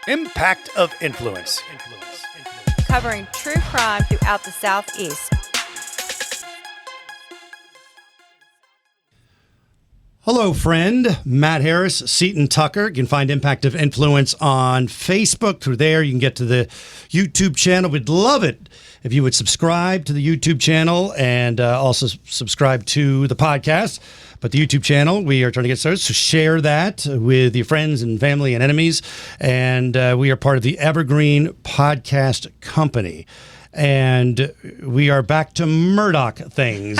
Impact of Influence. Covering true crime throughout the Southeast. Hello, friend. Matt Harris, Seton Tucker. You can find Impact of Influence on Facebook. Through there, you can get to the YouTube channel. We'd love it if you would subscribe to the YouTube channel and also subscribe to the podcast. But the YouTube channel, we are trying to get started, so share that with your friends and family and enemies. And we are part of the Evergreen podcast company. And we are back to Murdaugh things.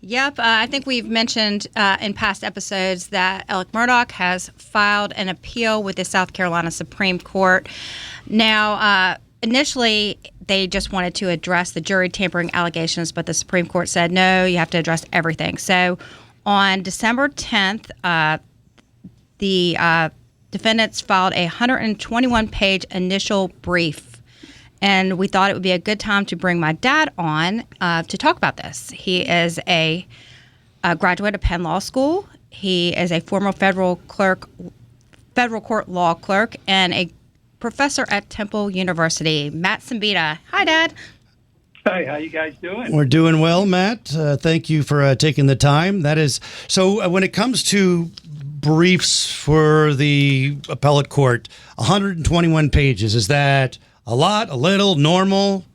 Yep. I think we've mentioned in past episodes that Alec Murdaugh has filed an appeal with the South Carolina Supreme Court. Now, initially, they just wanted to address the jury tampering allegations, but the Supreme Court said, no, you have to address everything. So on December 10th, the defendants filed a 121-page initial brief. And we thought it would be a good time to bring my dad on to talk about this. He is a graduate of Penn Law School. He is a former federal court law clerk and a professor at Temple University. Matt Siembieda. Hi, Dad. Hi, how you guys doing? We're doing well, Matt. Thank you for taking the time. That is so. When it comes to briefs for the appellate court, 121 pages. Is that a lot, a little, normal?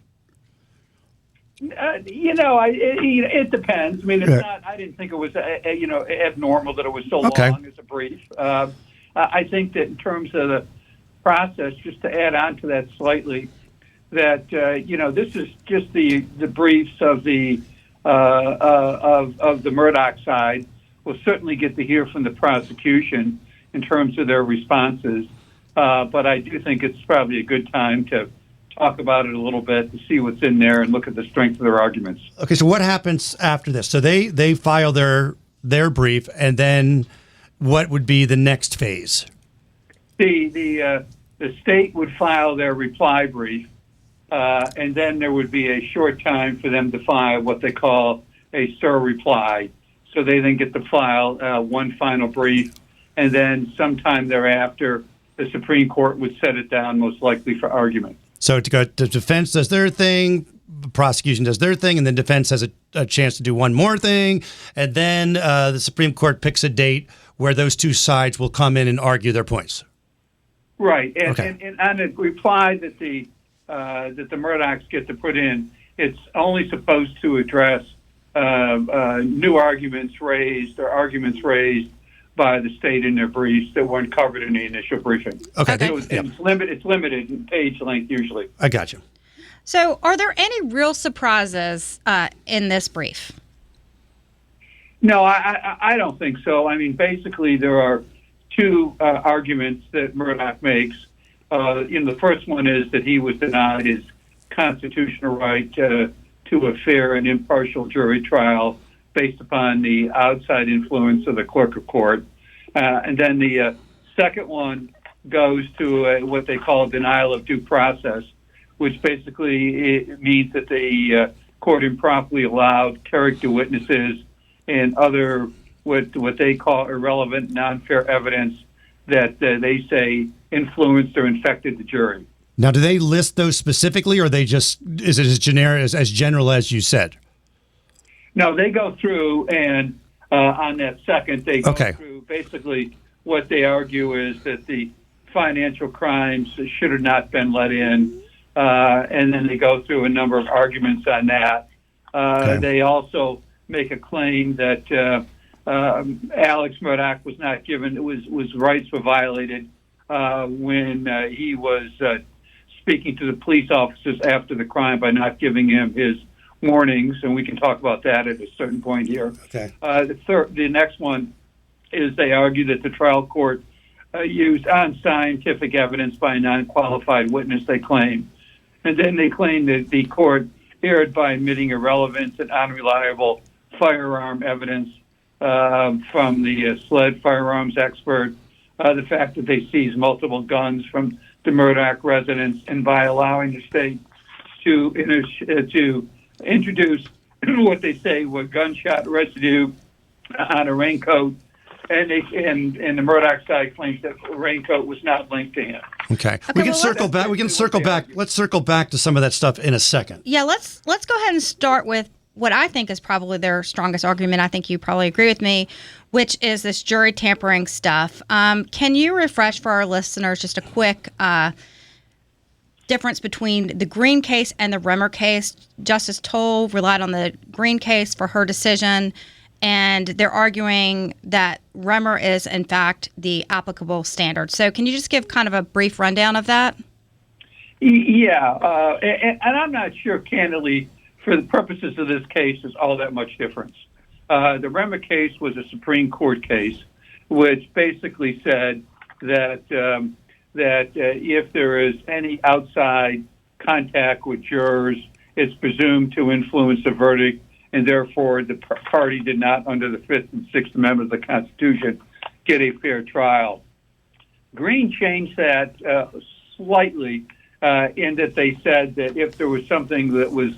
It depends. I mean, it's not. I didn't think it was abnormal that it was so long as a brief. I think that in terms of the process, just to add on to that slightly, that this is just the briefs of the of the Murdaugh side. We'll certainly get to hear from the prosecution in terms of their responses. But I do think it's probably a good time to talk about it a little bit, to see what's in there and look at the strength of their arguments. Okay, so what happens after this? So they file their brief, and then what would be the next phase? The state would file their reply brief, and then there would be a short time for them to file what they call a SIR reply. So they then get to file one final brief, and then sometime thereafter, the Supreme Court would set it down, most likely for argument. So the defense does their thing, the prosecution does their thing, and then defense has a chance to do one more thing, and then the Supreme Court picks a date where those two sides will come in and argue their points. Right, and on the reply that the Murdaughs get to put in, it's only supposed to address new arguments raised or arguments raised by the state in their briefs that weren't covered in the initial briefing. Okay. So it's limited in page length usually. I got you. So are there any real surprises in this brief? No, I don't think so. I mean, basically there are two arguments that Murdaugh makes. The first one is that he was denied his constitutional right to a fair and impartial jury trial based upon the outside influence of the clerk of court. And then the second one goes to what they call denial of due process, which basically it means that the court improperly allowed character witnesses and other what they call irrelevant, non-fair evidence that they say influenced or infected the jury. Now, do they list those specifically, or is it as generic as general as you said? No, they go through, and on that second, they go through basically what they argue is that the financial crimes should have not been let in, and then they go through a number of arguments on that. They also make a claim that Alex Murdaugh was not given, his rights were violated when he was speaking to the police officers after the crime by not giving him his warnings, and we can talk about that at a certain point here. Okay. The next one is they argue that the trial court used unscientific evidence by a non-qualified witness, they claim. And then they claim that the court erred by admitting irrelevant and unreliable firearm evidence from the SLED firearms expert, the fact that they seized multiple guns from the Murdaugh residence, and by allowing the state to introduce what they say were gunshot residue on a raincoat and the Murdaugh side claims that Raincoat was not linked to him. Okay. We can circle back. We can circle back. Let's circle back to some of that stuff in a second. Yeah, let's go ahead and start with what I think is probably their strongest argument. I think you probably agree with me, which is this jury tampering stuff. Can you refresh for our listeners just a quick difference between the Green case and the Remer case? Justice Toll relied on the Green case for her decision, and they're arguing that Remer is, in fact, the applicable standard. So can you just give kind of a brief rundown of that? Yeah, and I'm not sure, candidly, for the purposes of this case, there's all that much difference. The Remer case was a Supreme Court case, which basically said that if there is any outside contact with jurors, it's presumed to influence the verdict, and therefore the party did not, under the Fifth and Sixth Amendment of the Constitution, get a fair trial. Green changed that slightly in that they said that if there was something that was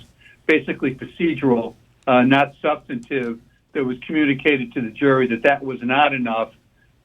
basically procedural, not substantive, that was communicated to the jury, that was not enough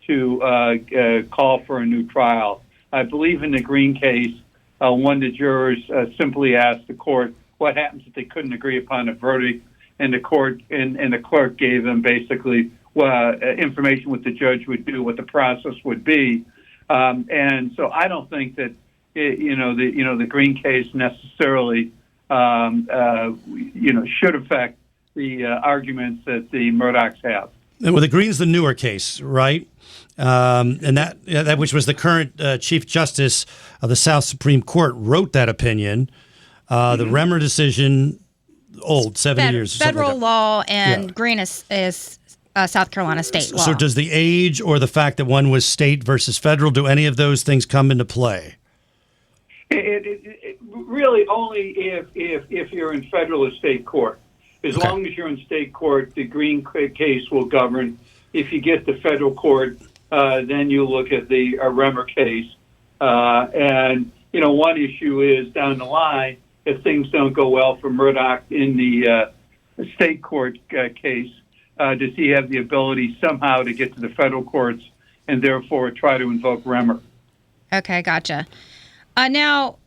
to call for a new trial. I believe in the Green case, one of the jurors simply asked the court what happens if they couldn't agree upon a verdict, and the court and the clerk gave them basically information what the judge would do, what the process would be, and so I don't think that the Green case necessarily should affect the arguments that the Murdaughs have. Well, the Green's the newer case, right? And that which was the current Chief Justice of the South Supreme Court wrote that opinion. The Remer decision, old, 7 years. Federal like law, and Green is South Carolina state law. So does the age or the fact that one was state versus federal, do any of those things come into play? It really only if you're in federal or state court. As long as you're in state court, the Green case will govern. If you get to federal court, then you look at the Remer case. And one issue is down the line, if things don't go well for Murdaugh in the state court case, does he have the ability somehow to get to the federal courts and therefore try to invoke Remer? Okay, gotcha. Now,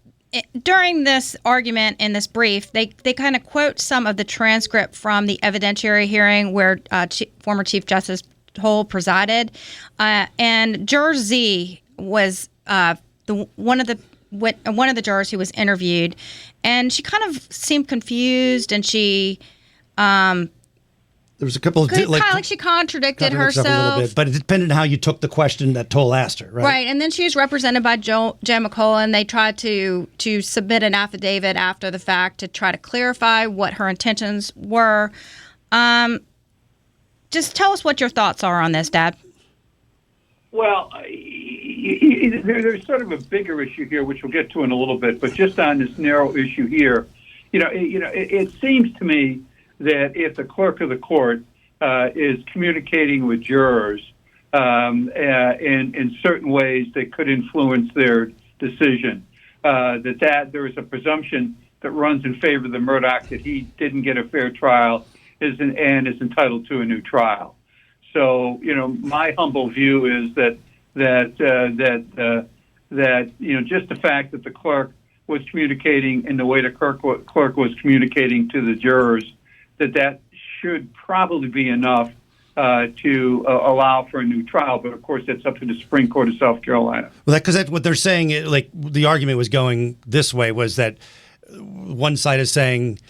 during this argument in this brief, they kind of quote some of the transcript from the evidentiary hearing where former Chief Justice Toll presided, and Juror Z was one of the jurors who was interviewed, and she kind of seemed confused, and she there was a couple of like she contradicted herself a little bit, but it depended on how you took the question that Toll asked her, right? Right, and then she was represented by Jen McCullough, and they tried to submit an affidavit after the fact to try to clarify what her intentions were. Just tell us what your thoughts are on this, Dad. Well, there's sort of a bigger issue here, which we'll get to in a little bit, but just on this narrow issue here, it seems to me that if the clerk of the court is communicating with jurors in certain ways that could influence their decision, that there is a presumption that runs in favor of the Murdaugh that he didn't get a fair trial and is entitled to a new trial. So, my humble view is that just the fact that the clerk was communicating in the way the clerk was communicating to the jurors, that should probably be enough to allow for a new trial. But of course, that's up to the Supreme Court of South Carolina. Well, because that's what they're saying. Like the argument was going this way, was that one side is saying,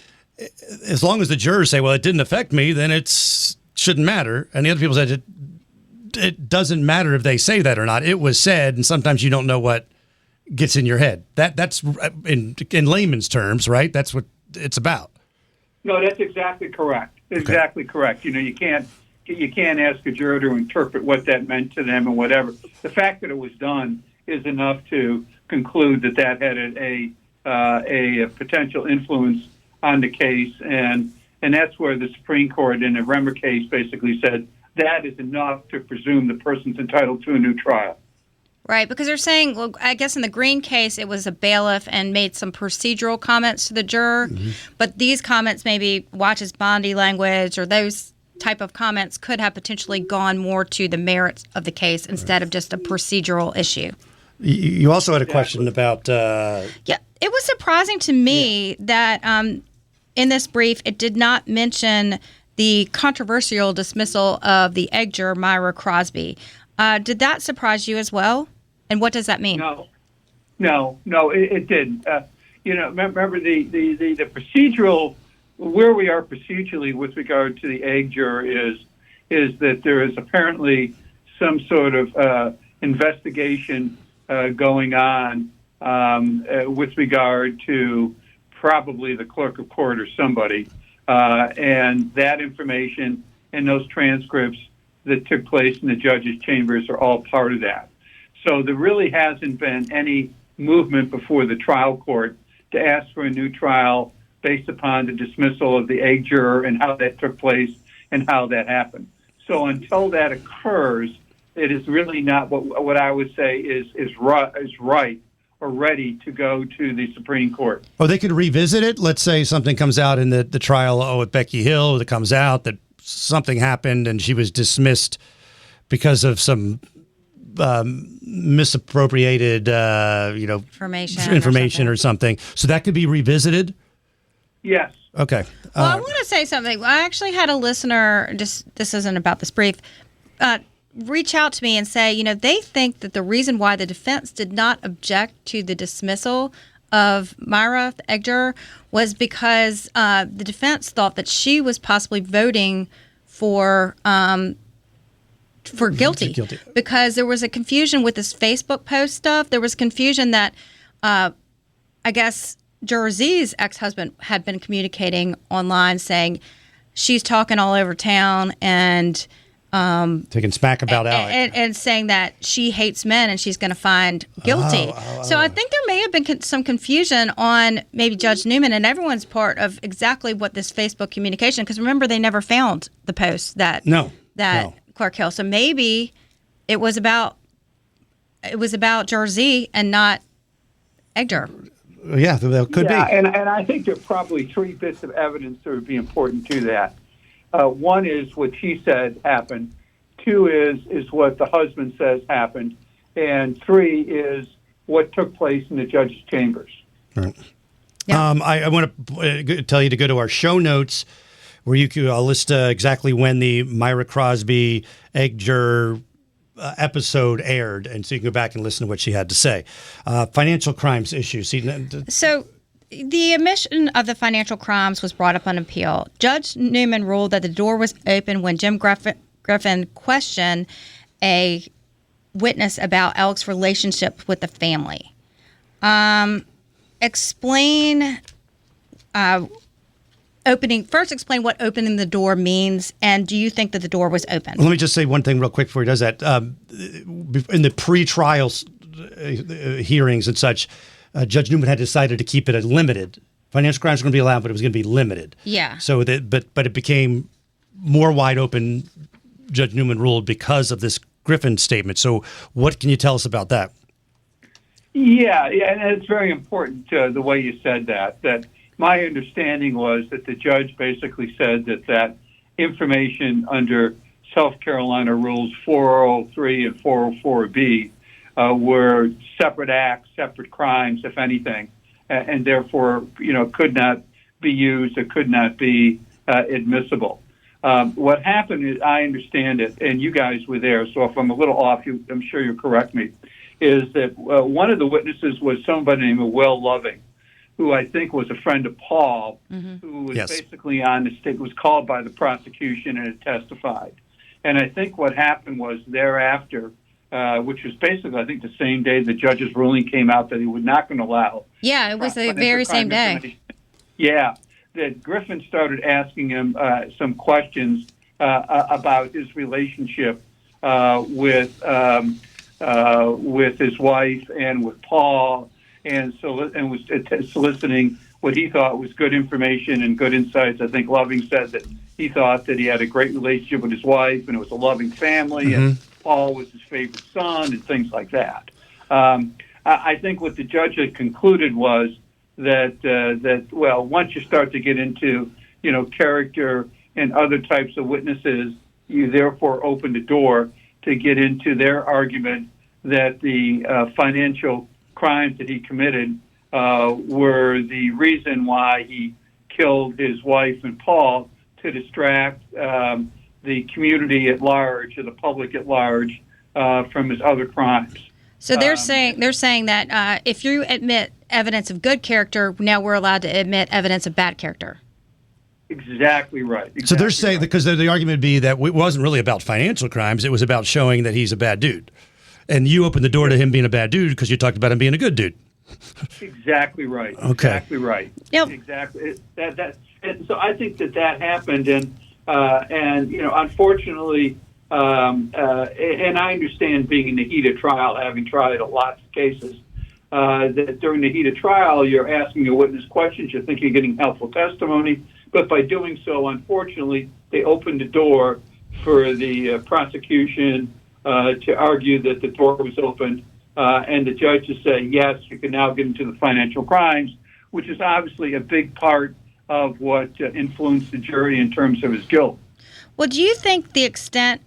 as long as the jurors say, well, it didn't affect me, then it shouldn't matter. And the other people said it doesn't matter if they say that or not. It was said, and sometimes you don't know what gets in your head. That's in layman's terms, right? That's what it's about. No, that's exactly correct. Exactly correct. You can't ask a juror to interpret what that meant to them and whatever. The fact that it was done is enough to conclude that had a potential influence on the case, and that's where the Supreme Court in the Remer case basically said that is enough to presume the person's entitled to a new trial. Right, because they're saying, well, I guess in the Green case, it was a bailiff and made some procedural comments to the juror, but these comments maybe watch his body language or those type of comments could have potentially gone more to the merits of the case instead of just a procedural issue. You also had a question about... Yeah, it was surprising to me that in this brief, it did not mention the controversial dismissal of the egg juror, Myra Crosby. Did that surprise you as well? And what does that mean? No, it didn't. Remember the procedural, where we are procedurally with regard to the egg juror is that there is apparently some sort of investigation going on with regard to probably the clerk of court or somebody, and that information and those transcripts that took place in the judge's chambers are all part of that. So there really hasn't been any movement before the trial court to ask for a new trial based upon the dismissal of the egg juror and how that took place and how that happened. So until that occurs, it is really not what I would say is right or ready to go to the Supreme Court. Oh, they could revisit it? Let's say something comes out in the trial with Becky Hill that comes out that something happened and she was dismissed because of some misappropriated, information or something. So that could be revisited? Yes. Okay. Well, I want to say something. I actually had a listener, this isn't about this brief, reach out to me and say, they think that the reason why the defense did not object to the dismissal of Myra, the egg juror, was because the defense thought that she was possibly voting for guilty because there was a confusion with this Facebook post stuff. There was confusion that I guess Juror Z's ex-husband had been communicating online saying she's talking all over town and taking smack about Alec. And saying that she hates men and she's going to find guilty. So I think there may have been some confusion on maybe Judge Newman and everyone's part of exactly what this Facebook communication, because remember, they never found the post that Clark Hill. So maybe it was about Juror Z and not egg juror. Yeah, that could be. And I think there are probably three bits of evidence that would be important to that. One is what she said happened. Two is what the husband says happened. And three is what took place in the judge's chambers. Right. Yeah. I want to tell you to go to our show notes where I'll list exactly when the Myra Crosby egg juror episode aired, and so you can go back and listen to what she had to say. Financial crimes issues. So the omission of the financial crimes was brought up on appeal. Judge Newman ruled that the door was open when Jim Griffin questioned a witness about Alec's relationship with the family. Explain what opening the door means, and do you think that the door was open? Let me just say one thing real quick before he does that. In the pre-trial hearings and such, Judge Newman had decided to keep it limited. Financial crimes were going to be allowed, but it was going to be limited. Yeah. So but it became more wide open, Judge Newman ruled, because of this Griffin statement. So what can you tell us about that? Yeah, and it's very important the way you said that my understanding was that the judge basically said that information under South Carolina Rules 403 and 404B were separate acts, separate crimes, if anything, and therefore, could not be used or could not be admissible. What happened is, I understand it, and you guys were there, so if I'm a little off, I'm sure you'll correct me, is that one of the witnesses was somebody named Will Loving, who I think was a friend of Paul, who was basically on the stick, was called by the prosecution and had testified. And I think what happened was thereafter, which was basically, I think, the same day the judge's ruling came out that he was not going to allow. Yeah, it was the very same day. Yeah, that Griffin started asking him some questions about his relationship with his wife and with Paul, and was soliciting what he thought was good information and good insights. I think Loving said that he thought that he had a great relationship with his wife and it was a loving family, and Paul was his favorite son and things like that. I think what the judge had concluded was that once you start to get into character and other types of witnesses, you therefore opened the door to get into their argument that the financial crimes that he committed were the reason why he killed his wife and Paul, to distract the community at large, or the public at large, from his other crimes. So they're saying that if you admit evidence of good character, now we're allowed to admit evidence of bad character. Exactly right. Exactly So they're saying, right. because the argument would be that it wasn't really about financial crimes, it was about showing that he's a bad dude. And you opened the door to him being a bad dude because you talked about him being a good dude. Exactly right. Okay. Exactly right. Yep. Exactly. And so I think that happened, and unfortunately, and I understand being in the heat of trial, having tried a lot of cases, that during the heat of trial, you're asking a witness questions, you think you're getting helpful testimony, but by doing so, unfortunately, they opened the door for the prosecution to argue that the door was opened, and the judge to say, yes, you can now get into the financial crimes, which is obviously a big part of what influenced the jury in terms of his guilt. Well, do you think the extent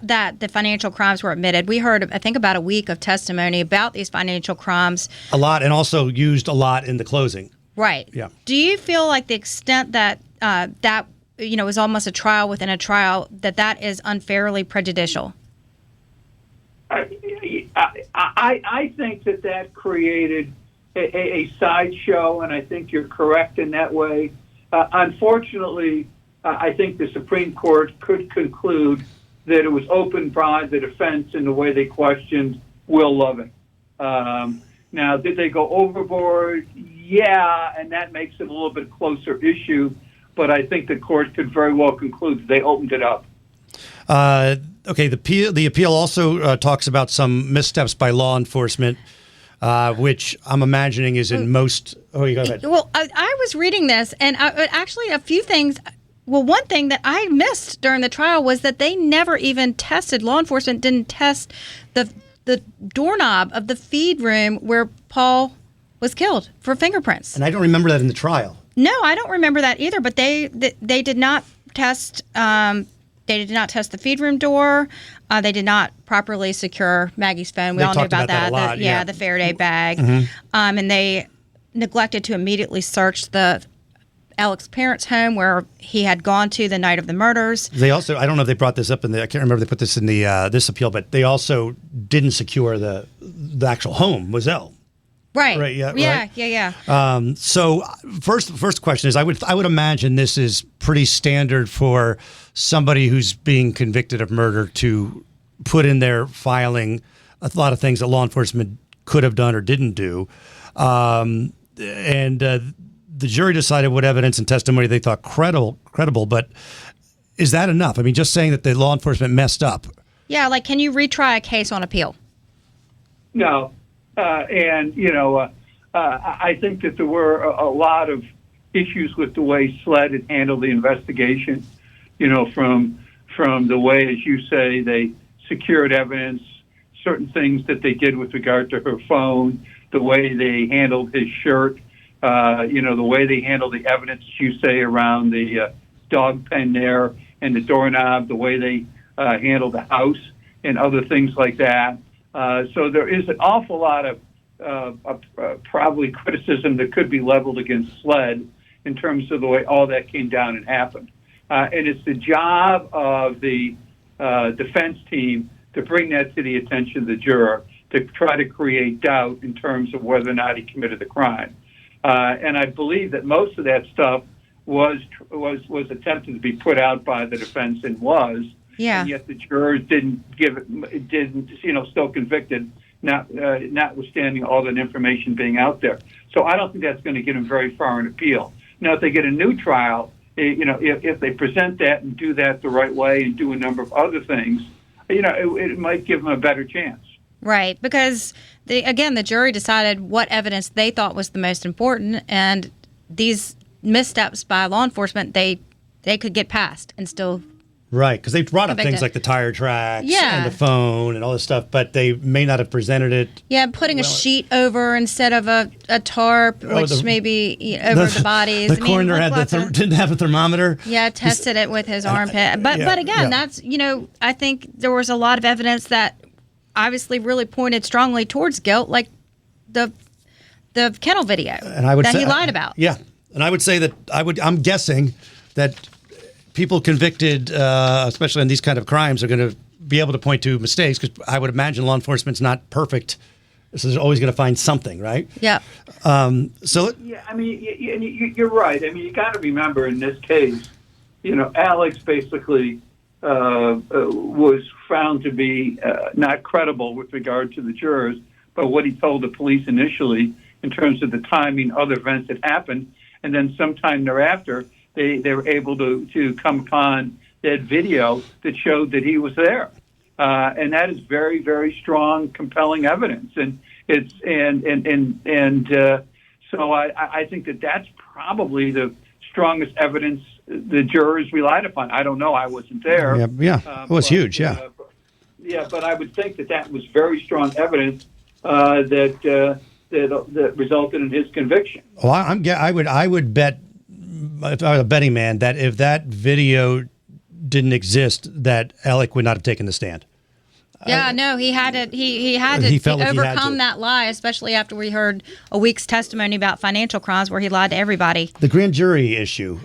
that the financial crimes were admitted, we heard, I think, about a week of testimony about these financial crimes. A lot, and also used a lot in the closing. Right. Yeah. Do you feel like the extent that that is almost a trial within a trial, that is unfairly prejudicial? I think that created a sideshow, and I think you're correct in that way. Unfortunately, I think the Supreme Court could conclude that it was opened by the defense in the way they questioned Will Loving. Now, did they go overboard? Yeah, and that makes it a little bit closer issue, but I think the court could very well conclude that they opened it up. Okay, the appeal also talks about some missteps by law enforcement, which I'm imagining is in most... Oh, you go ahead. Well, I was reading this, and actually a few things... Well, one thing that I missed during the trial was that they never even tested, law enforcement didn't test the doorknob of the feed room where Paul was killed for fingerprints. And I don't remember that in the trial. No, I don't remember that either, but they did not test... They did not test the feed room door. They did not properly secure Maggie's phone. We all knew about that. A lot, yeah, the Faraday bag. Mm-hmm. And they neglected to immediately search Alex's parents' home where he had gone to the night of the murders. They also, I don't know if they brought this up I can't remember if they put this in the this appeal, but they also didn't secure the actual home, Moselle. Right. Right. Yeah. Yeah. Right. So first question is, I would imagine this is pretty standard for somebody who's being convicted of murder to put in their filing a lot of things that law enforcement could have done or didn't do, and the jury decided what evidence and testimony they thought credible. But is that enough? I mean, just saying that the law enforcement messed up. Yeah. Like, can you retry a case on appeal? No. I think that there were a lot of issues with the way SLED had handled the investigation, from the way, as you say, they secured evidence, certain things that they did with regard to her phone, the way they handled his shirt, the way they handled the evidence, as you say, around the dog pen there and the doorknob, the way they handled the house and other things like that. So there is an awful lot of probably criticism that could be leveled against SLED in terms of the way all that came down and happened. And it's the job of the defense team to bring that to the attention of the juror, to try to create doubt in terms of whether or not he committed the crime. And I believe that most of that stuff was attempted to be put out by the defense and was. Yeah. And yet the jurors still convicted, notwithstanding all that information being out there. So I don't think that's going to get them very far in appeal. Now, if they get a new trial, if they present that and do that the right way and do a number of other things, it might give them a better chance. Right, because the jury decided what evidence they thought was the most important, and these missteps by law enforcement, they could get past and still Right, because they've brought up things Convicted. like the tire tracks Yeah. and the phone and all this stuff, but they may not have presented it. Yeah, putting a sheet over instead of a tarp, which maybe over the bodies. The coroner didn't have a thermometer. Yeah, tested it with his armpit. But again, that's, I think there was a lot of evidence that obviously really pointed strongly towards guilt, like the kennel video that he lied about. Yeah, and I would say that I'm guessing that people convicted, especially on these kind of crimes, are going to be able to point to mistakes, because I would imagine law enforcement's not perfect, so they're always going to find something, right? Yeah. Yeah, I mean, you're right. I mean, you got to remember in this case, Alex basically was found to be not credible with regard to the jurors, but what he told the police initially in terms of the timing, other events that happened, and then sometime thereafter, they were able to come upon that video that showed that he was there, and that is very, very strong, compelling evidence. And it's so I think that that's probably the strongest evidence the jurors relied upon. I don't know. I wasn't there. It was huge. But I would think that was very strong evidence that resulted in his conviction. Well, I would bet, if I was a betting man, that if that video didn't exist, that Alec would not have taken the stand. Yeah, no, he had to. He had to overcome that lie, especially after we heard a week's testimony about financial crimes where he lied to everybody. The grand jury issue.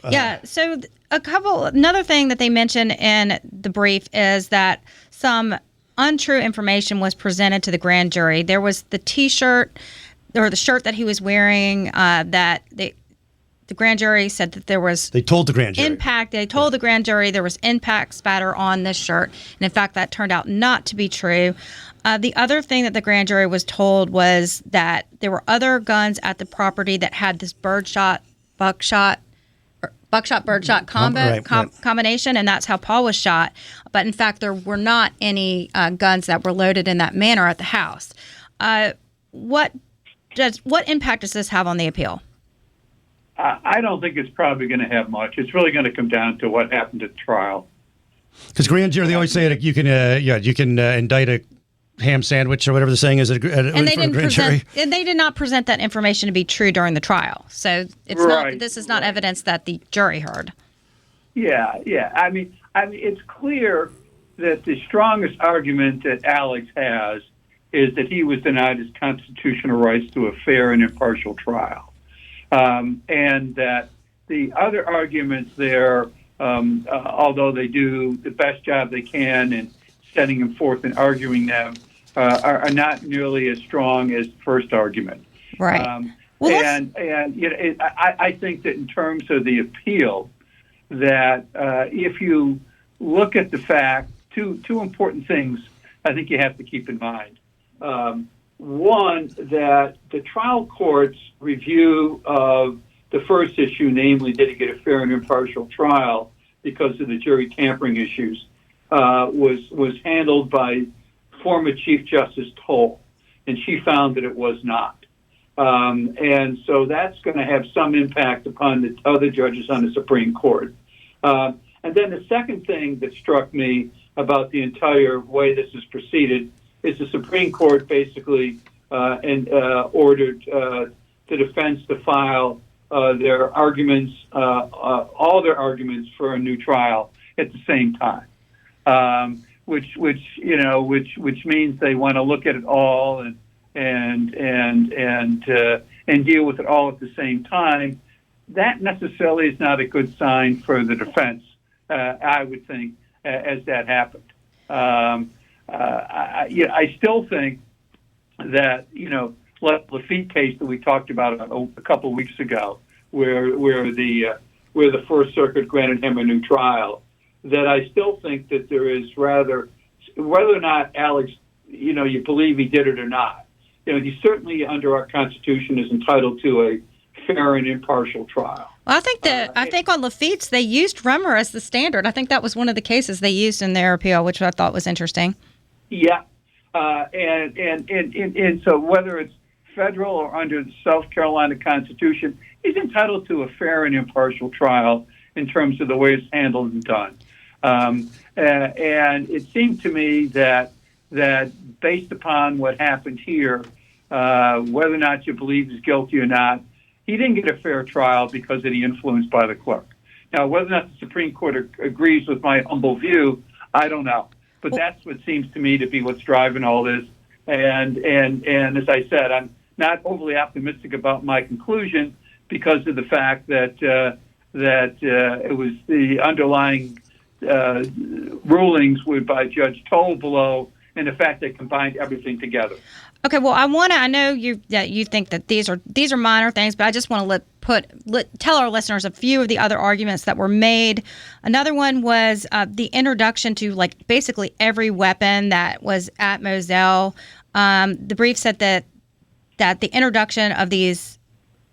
So another thing that they mentioned in the brief is that some untrue information was presented to the grand jury. There was the T-shirt or the shirt that he was wearing that the grand jury said that there was They told the grand jury. impact. They told the grand jury there was impact spatter on this shirt. And in fact, that turned out not to be true. The other thing that the grand jury was told was that there were other guns at the property that had this buckshot birdshot combination, and that's how Paul was shot. But in fact, there were not any guns that were loaded in that manner at the house. What impact does this have on the appeal? I don't think it's probably going to have much. It's really going to come down to what happened at trial. Because grand jury, they always say that you can indict a ham sandwich or whatever the saying is at a grand jury. And they did not present that information to be true during the trial. So it's not. This is not evidence that the jury heard. Yeah. I mean, it's clear that the strongest argument that Alex has is that he was denied his constitutional rights to a fair and impartial trial. And that the other arguments there, although they do the best job they can in setting them forth and arguing them, are not nearly as strong as the first argument. Right. I think that in terms of the appeal, that if you look at the fact, two important things I think you have to keep in mind. One, that the trial court's review of the first issue, namely, did he get a fair and impartial trial because of the jury tampering issues, was handled by former Chief Justice Toll, and she found that it was not. And so that's going to have some impact upon the other judges on the Supreme Court. And then the second thing that struck me about the entire way this is proceeded is the Supreme Court basically ordered the defense to file their arguments, all their arguments for a new trial at the same time, which means they want to look at it all and deal with it all at the same time. That necessarily is not a good sign for the defense, I would think, as that happened. I still think that, like the Lafitte case that we talked about a couple of weeks ago, where the First Circuit granted him a new trial, that I still think that there is whether or not Alex, you believe he did it or not, he certainly under our Constitution is entitled to a fair and impartial trial. Well, I think on Lafitte's they used Remer as the standard. I think that was one of the cases they used in their appeal, which I thought was interesting. Yeah, and so whether it's federal or under the South Carolina Constitution, he's entitled to a fair and impartial trial in terms of the way it's handled and done. And it seemed to me that based upon what happened here, whether or not you believe he's guilty or not, he didn't get a fair trial because of the influence by the clerk. Now, whether or not the Supreme Court agrees with my humble view, I don't know. But that's what seems to me to be what's driving all this. And as I said, I'm not overly optimistic about my conclusion because of the fact that it was the underlying rulings were by Judge Toll below, and the fact they combined everything together. Okay, well, I know you think that these are minor things, but I just want to tell our listeners a few of the other arguments that were made. Another one was the introduction to basically every weapon that was at Moselle. The brief said that the introduction of these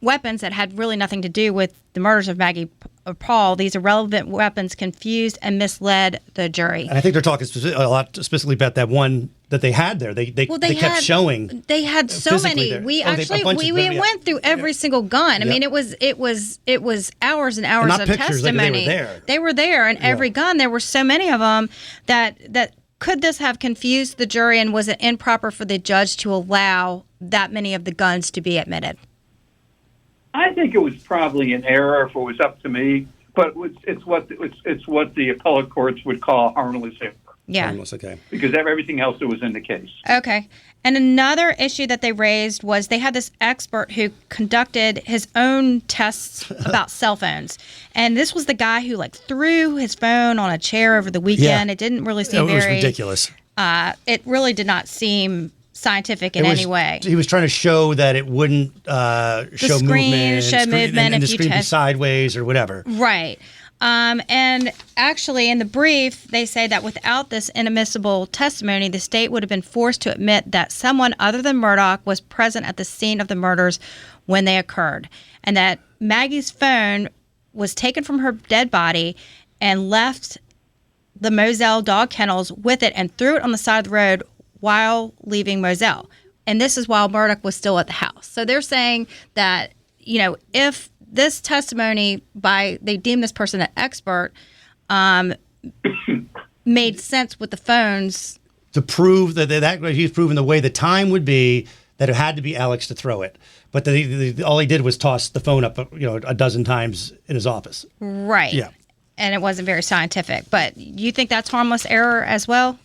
weapons that had really nothing to do with the murders of Maggie or Paul, these irrelevant weapons confused and misled the jury. And I think they're talking a lot specifically about that one that they had there. They kept showing. They had so many. There. We went through every single gun. I mean, it was hours and hours of pictures, testimony. They were there, and every gun. There were so many of them that could this have confused the jury, and was it improper for the judge to allow that many of the guns to be admitted? I think it was probably an error if it was up to me, but it's what the appellate courts would call harmless error. Yeah. Harmless, okay. Because everything else that was in the case. Okay. And another issue that they raised was they had this expert who conducted his own tests about cell phones. And this was the guy who threw his phone on a chair over the weekend. Yeah. It didn't really seem It was ridiculous. It really did not seem scientific in any way. He was trying to show that it wouldn't show movement, and the screen be sideways or whatever. Right. And actually, in the brief, they say that without this inadmissible testimony, the state would have been forced to admit that someone other than Murdaugh was present at the scene of the murders when they occurred, and that Maggie's phone was taken from her dead body and left the Moselle dog kennels with it and threw it on the side of the road while leaving Moselle. And this is while Murdaugh was still at the house. So they're saying that, if this testimony they deemed this person an expert, made sense with the phones. To prove that he's proven the way the time would be, that it had to be Alex to throw it. But all he did was toss the phone up, a dozen times in his office. Right. Yeah. And it wasn't very scientific. But you think that's harmless error as well?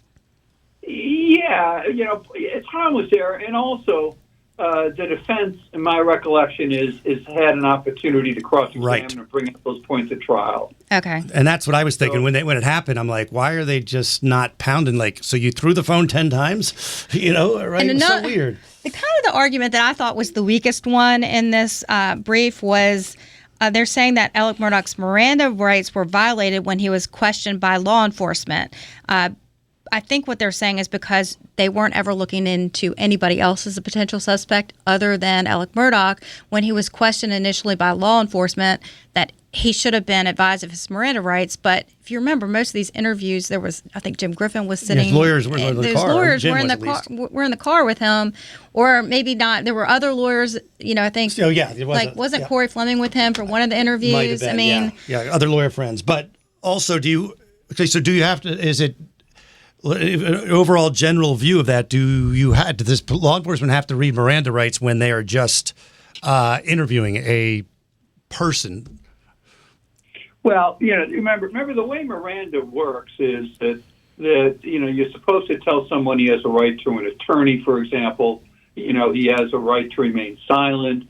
Yeah, it's harmless error, and also the defense, in my recollection, is had an opportunity to cross-examine and bring up those points at trial. Okay, and that's what I was thinking when it happened. I'm like, why are they just not pounding? So you threw the phone 10 times, right? It's so weird. The argument that I thought was the weakest one in this brief was. They're saying that Alec Murdaugh's Miranda rights were violated when he was questioned by law enforcement. I think what they're saying is because they weren't ever looking into anybody else as a potential suspect other than Alec Murdaugh. When he was questioned initially by law enforcement, that he should have been advised of his Miranda rights. But if you remember, most of these interviews, I think Jim Griffin was sitting. His lawyers were in the car. Lawyers were in the car with him, or maybe not. There were other lawyers. I think. Oh yeah, it wasn't Corey Fleming with him for one of the interviews? Might have been, other lawyer friends. But also, do you have to? Is it? An overall general view of that, does this law enforcement have to read Miranda rights when they are just interviewing a person? Well, remember the way Miranda works is that you're supposed to tell someone he has a right to an attorney, for example. He has a right to remain silent,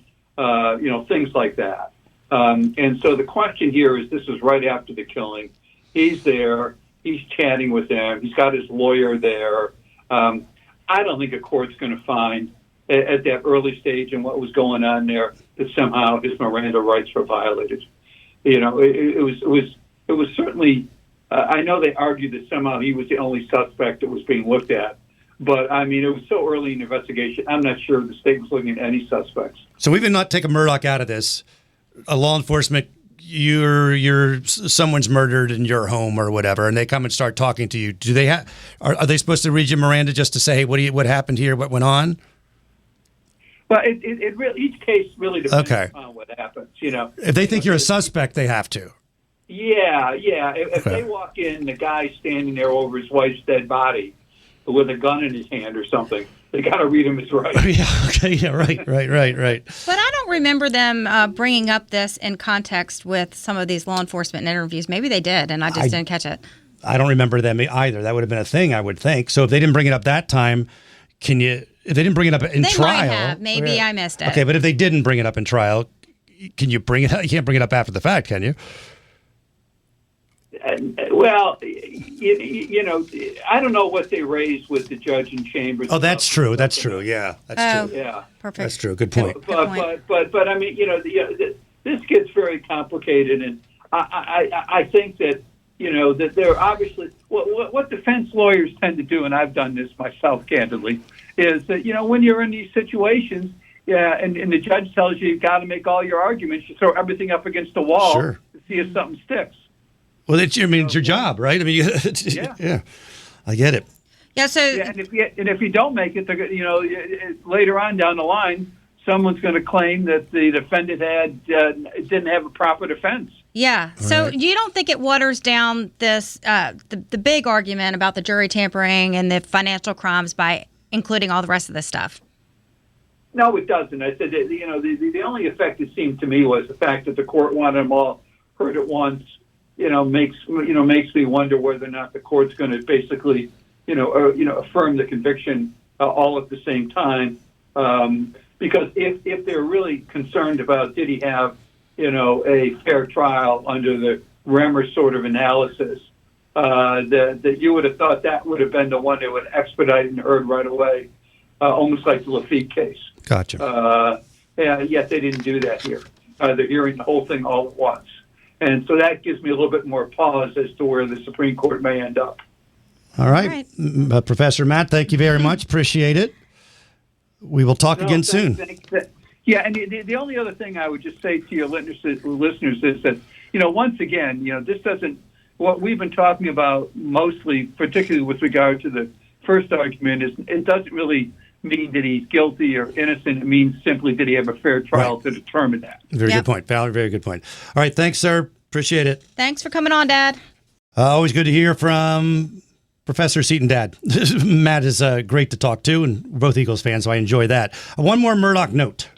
things like that. And so the question here is, this is right after the killing. He's there. He's chatting with him. He's got his lawyer there. I don't think a court's going to find at that early stage and what was going on there that somehow his Miranda rights were violated. It was certainly. I know they argued that somehow he was the only suspect that was being looked at, but it was so early in the investigation. I'm not sure the state was looking at any suspects. So even not take a Murdaugh out of this, a law enforcement. Someone's murdered in your home or whatever, and they come and start talking to you. Do they are they supposed to read you Miranda just to say, hey, what happened here? What went on? Well, each case really depends on what happens. If they think you're a suspect, they have to. Yeah. If they walk in, the guy's standing there over his wife's dead body with a gun in his hand or something, they got to read him as right. Yeah. Okay. Yeah. Right. But I don't remember them bringing up this in context with some of these law enforcement interviews. Maybe they did, and I just didn't catch it. I don't remember them either. That would have been a thing, I would think. So if they didn't bring it up that time, if they didn't bring it up in They trial. might have. Maybe I missed it. Okay, but if they didn't bring it up in trial, can you bring it up? You can't bring it up after the fact, can you? Well, you know, I don't know what they raised with the judge in chambers. Oh, that's true. That's true. Yeah, that's true. Yeah, Perfect. That's true. Good point. But I mean, you know, this gets very complicated, and I think that, you know, that they're obviously what defense lawyers tend to do, and I've done this myself candidly, is that, you know, when you're in these situations, and the judge tells you you've got to make all your arguments, you throw everything up against the wall to see if something sticks. Well, it's your job, right? I mean, yeah, I get it. Yeah. So, and if you don't make it, you know, later on down the line, someone's going to claim that the defendant didn't have a proper defense. Yeah. So you don't think it waters down this the big argument about the jury tampering and the financial crimes by including all the rest of this stuff? No, it doesn't. I said that, you know, the only effect it seemed to me was the fact that the court wanted them all heard at once. You know, makes me wonder whether or not the court's going to basically, affirm the conviction all at the same time. Because if they're really concerned about did he have, you know, a fair trial under the Remer sort of analysis, that you would have thought that would have been the one that would expedite and heard right away, almost like the Lafitte case. Gotcha. Yet they didn't do that here. They're hearing the whole thing all at once. And so that gives me a little bit more pause as to where the Supreme Court may end up. All right. Professor Matt, thank you very much. Appreciate it. We will talk again soon. Yeah, and the only other thing I would just say to your listeners is that, you know, once again, you know, this doesn't, what we've been talking about mostly, particularly with regard to the first argument, is it doesn't really mean that he's guilty or innocent. It means simply that he have a fair trial to determine that. Very good point, Valerie. Very good point. All right. Thanks, sir. Appreciate it. Thanks for coming on, Dad. Always good to hear from Professor Seton Dad. Matt is great to talk to, and we're both Eagles fans, so I enjoy that. One more Murdaugh note.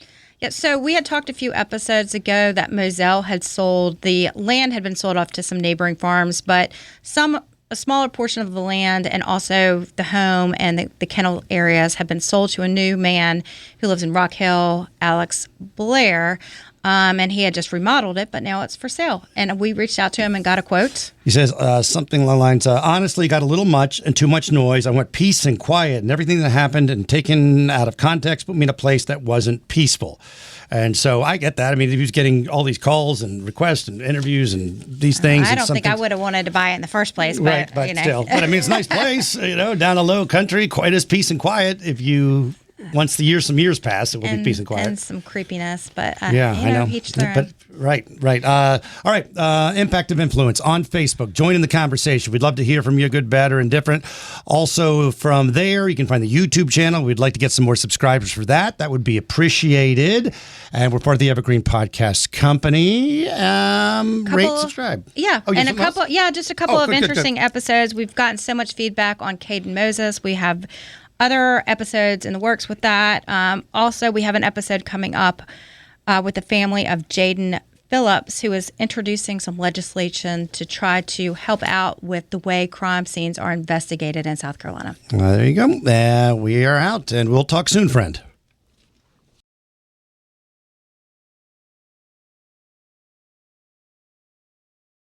Yeah, so we had talked a few episodes ago that Moselle had sold, the land had been sold off to some neighboring farms, but a smaller portion of the land and also the home and the kennel areas have been sold to a new man who lives in Rock Hill, Alex Blair. And he had just remodeled it, but now it's for sale. And we reached out to him and got a quote. He says something along the lines, honestly, got a little much and too much noise. I want peace and quiet, and everything that happened and taken out of context put me in a place that wasn't peaceful. And so I get that. I mean, he was getting all these calls and requests and interviews and these things. I don't think I would have wanted to buy it in the first place. But, right, but still. But I mean, it's a nice place, you know, down a low country, quite as peace and quiet. If you... Once some years pass, it will be peace and quiet. And some creepiness, but I know. Each their own. Right. All right. Impact of influence on Facebook. Join in the conversation. We'd love to hear from you, good, bad, or indifferent. Also, from there, you can find the YouTube channel. We'd like to get some more subscribers for that. That would be appreciated. And we're part of the Evergreen Podcast Company. Rate, subscribe. Yeah, and just a couple of interesting episodes. We've gotten so much feedback on Caden Moses. We have other episodes in the works with that. Also, we have an episode coming up with the family of Jaden Phillips, who is introducing some legislation to try to help out with the way crime scenes are investigated in South Carolina. There you go. We are out, and we'll talk soon, friend.